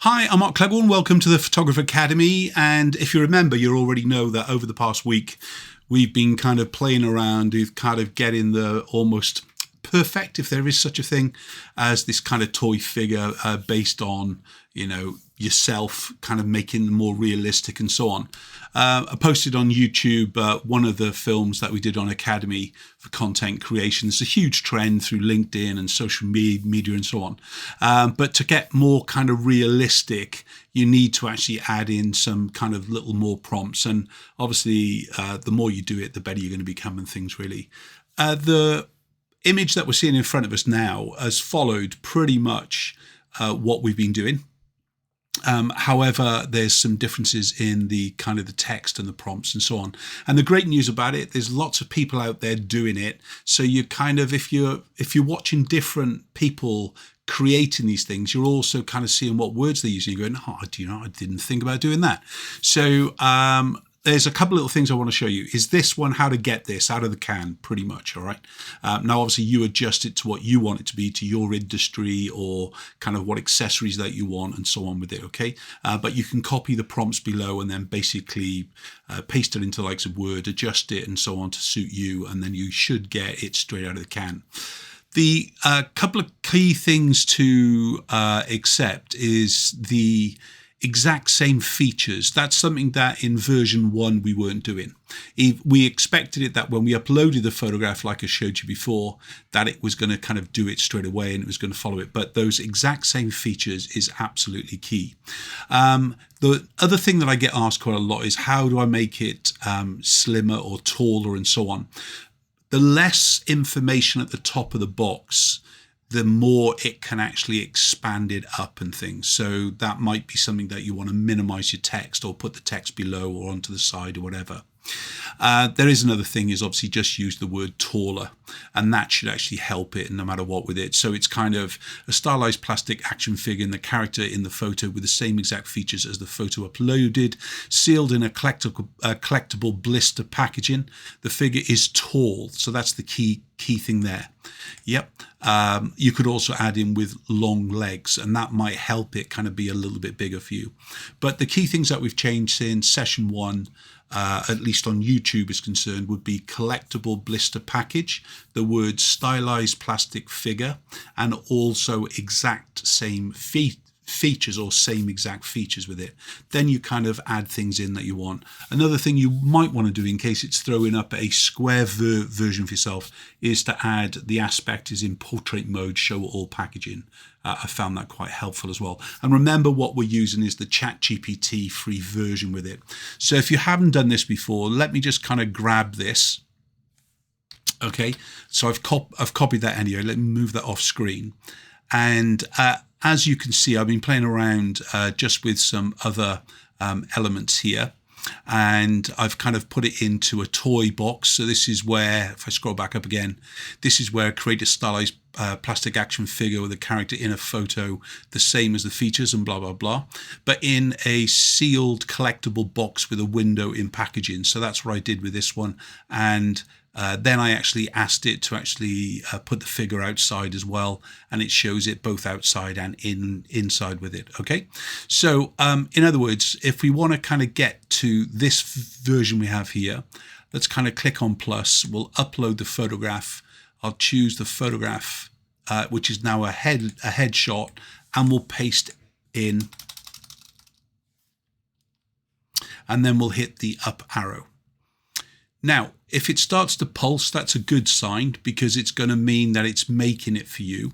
Hi, I'm Mark Cleghorn. Welcome to the Photographer Academy. And if you remember, you already know that over the past week, we've been kind of playing around with kind of getting the almost perfect, if there is such a thing, as this kind of toy figure based on, yourself, kind of making them more realistic and so on. I posted on YouTube one of the films that we did on Academy for content creation. It's a huge trend through LinkedIn and social media and so on. But to get more kind of realistic, you need to actually add in some kind of little more prompts. And obviously, the more you do it, the better you're going to become and things really. The image that we're seeing in front of us now has followed pretty much what we've been doing. However, there's some differences in the kind of the text and the prompts and so on. And the great news about it, there's lots of people out there doing it. So you kind of, if you're watching different people creating these things, you're also kind of seeing what words they're using. You're going, I didn't think about doing that. So there's a couple little things I want to show you. Is this one how to get this out of the can, pretty much, all right? Now, obviously, you adjust it to what you want it to be, to your industry or kind of what accessories that you want and so on with it, okay? But you can copy the prompts below and then basically paste it into the likes of Word, adjust it and so on to suit you, and then you should get it straight out of the can. The couple of key things to accept is the exact same features. That's something that in version 1 we weren't doing. We expected it that when we uploaded the photograph, like I showed you before, that it was going to kind of do it straight away and it was going to follow it. But those exact same features is absolutely key. The other thing that I get asked quite a lot is how do I make it slimmer or taller and so on. The less information at the top of the box, the more it can actually expand it up and things. So that might be something that you want to minimize your text or put the text below or onto the side or whatever. There is another thing is obviously just use the word taller, and that should actually help it no matter what with it. So it's kind of a stylized plastic action figure and the character in the photo with the same exact features as the photo uploaded, sealed in a collectible blister packaging. The figure is tall, so that's the key thing there. Yep. You could also add in with long legs, and that might help it kind of be a little bit bigger for you. But the key things that we've changed since session 1, at least on YouTube is concerned, would be collectible blister package, the word stylized plastic figure, and also exact same features or same exact features with it. Then you kind of add things in that you want. Another thing you might want to do in case it's throwing up a square version for yourself is to add the aspect is in portrait mode, show all packaging. I found that quite helpful as well. And remember what we're using is the ChatGPT free version with it. So if you haven't done this before, let me just kind of grab this. Okay, so I've copied that anyway. Let me move that off screen. And as you can see, I've been playing around just with some other elements here. And I've kind of put it into a toy box. So this is where, if I scroll back up again, this is where I create a stylized plastic action figure with a character in a photo, the same as the features and blah, blah, blah. But in a sealed collectible box with a window in packaging. So that's what I did with this one. And then I actually asked it to actually put the figure outside as well, and it shows it both outside and inside with it. Okay, so in other words, if we want to kind of get to this version we have here, let's kind of click on plus. We'll upload the photograph. I'll choose the photograph, which is now a headshot, and we'll paste in, and then we'll hit the up arrow. Now, if it starts to pulse, that's a good sign because it's going to mean that it's making it for you.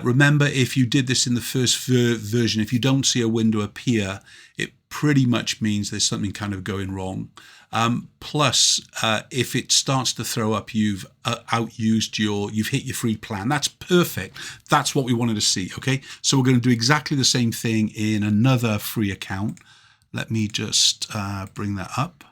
Remember, if you did this in the first version, if you don't see a window appear, it pretty much means there's something kind of going wrong. Plus, if it starts to throw up, you've you've hit your free plan. That's perfect. That's what we wanted to see. Okay, so we're going to do exactly the same thing in another free account. Let me just bring that up.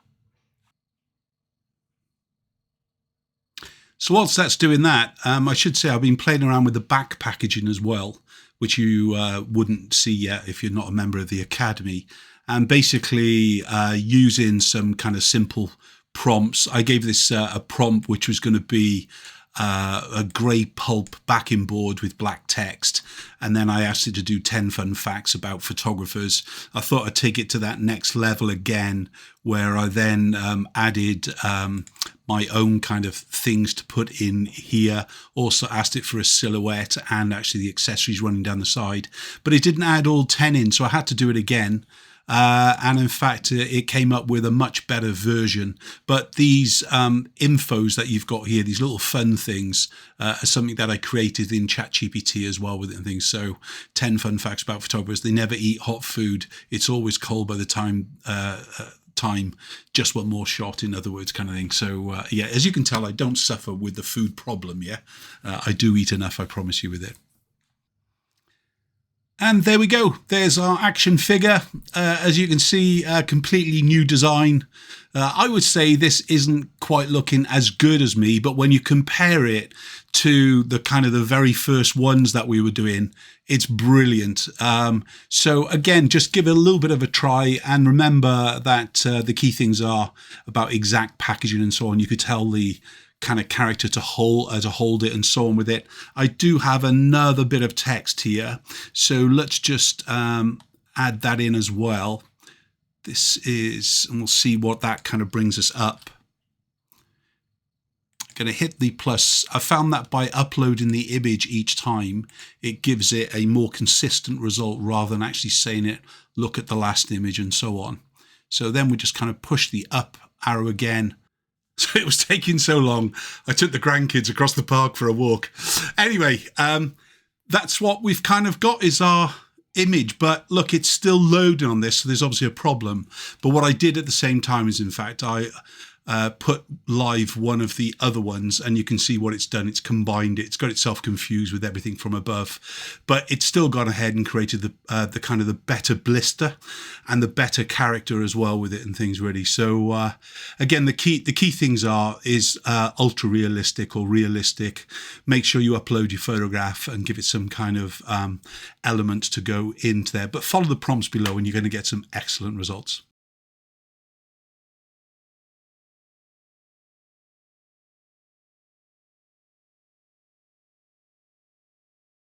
So whilst that's doing that, I should say I've been playing around with the back packaging as well, which you wouldn't see yet if you're not a member of the Academy. And basically using some kind of simple prompts. I gave this a prompt which was going to be a grey pulp backing board with black text, and then I asked it to do 10 fun facts about photographers. I thought I'd take it to that next level again, where I then added my own kind of things to put in here. Also asked it for a silhouette and actually the accessories running down the side, but it didn't add all 10 in, so I had to do it again. And in fact, it came up with a much better version. But these infos that you've got here, these little fun things, are something that I created in ChatGPT as well with it and things. So 10 fun facts about photographers. They never eat hot food. It's always cold by the time just want more shot, in other words, kind of thing. So yeah, as you can tell, I don't suffer with the food problem. Yeah, I do eat enough, I promise you, with it. And there we go. There's our action figure. As you can see, a completely new design. I would say this isn't quite looking as good as me, but when you compare it to the kind of the very first ones that we were doing, it's brilliant. So again, just give it a little bit of a try, and remember that the key things are about exact packaging and so on. You could tell the kind of character to hold it and so on with it. I do have another bit of text here, so let's just add that in as well. This is, and we'll see what that kind of brings us up. Going to hit the plus. I found that by uploading the image each time, it gives it a more consistent result rather than actually saying it, look at the last image and so on. So then we just kind of push the up arrow again. So it was taking so long. I took the grandkids across the park for a walk. Anyway, that's what we've kind of got is our image. But look, it's still loading on this, so there's obviously a problem. But what I did at the same time is, in fact, I put live one of the other ones, and you can see what it's done. It's combined it. It's got itself confused with everything from above, but it's still gone ahead and created the kind of the better blister and the better character as well with it and things really. So again, the key things is ultra realistic or realistic. Make sure you upload your photograph and give it some kind of element to go into there, but follow the prompts below and you're going to get some excellent results.